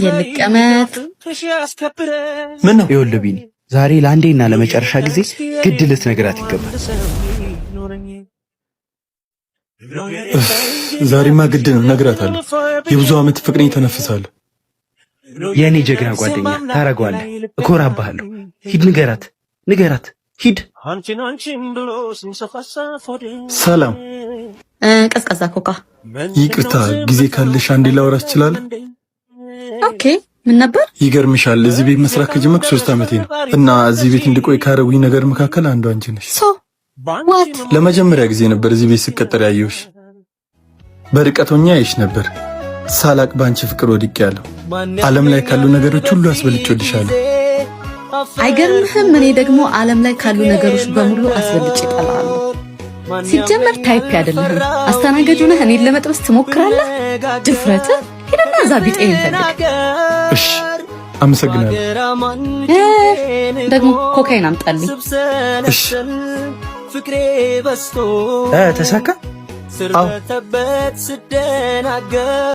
የልቀመት ምን ነው ይኸውልህ ቢኒ፣ ዛሬ ለአንዴና ለመጨረሻ ጊዜ ግድ ልትነግራት ይገባል። ዛሬማ ግድ ነው እነግራታለሁ። የብዙ ዓመት ፍቅሬን ተነፍሳለሁ። የእኔ ጀግና ጓደኛ ታረገዋለህ፣ እኮራብሃለሁ። ሂድ ንገራት፣ ሂድ። ሰላም። ቀዝቀዛ ኮካ። ይቅርታ፣ ጊዜ ካለሽ አንዴ ላወራሽ እችላለሁ? ኦኬ። ምን ነበር? ይገርምሻል፣ እዚህ ቤት መስራት ከጀመርኩ 3 ዓመቴ ነው እና እዚህ ቤት እንድቆይ ካረጉኝ ነገር መካከል አንዱ አንቺ ነሽ። ዋት? ለመጀመሪያ ጊዜ ነበር እዚህ ቤት ስቀጠር ያየሁሽ። በርቀት ሆኜ አይሽ ነበር። ሳላቅ ባንቺ ፍቅር ወድቄያለሁ። ዓለም ላይ ካሉ ነገሮች ሁሉ አስበልጬልሻለሁ። አይገርምህም? እኔ ደግሞ ዓለም ላይ ካሉ ነገሮች በሙሉ አስበልጬ እጠላለሁ። ሲጀመር ታይፕ አይደለህም። አስተናጋጅ ነህ፣ እኔን ለመጥበስ ትሞክራለህ። ድፍረትህ! ሄደና እዛ ቢጤን ፈልግ። እሺ፣ አመሰግናለሁ። ደግሞ ኮካይን አምጣልኝ። እሺ። ተሳካ? አዎ።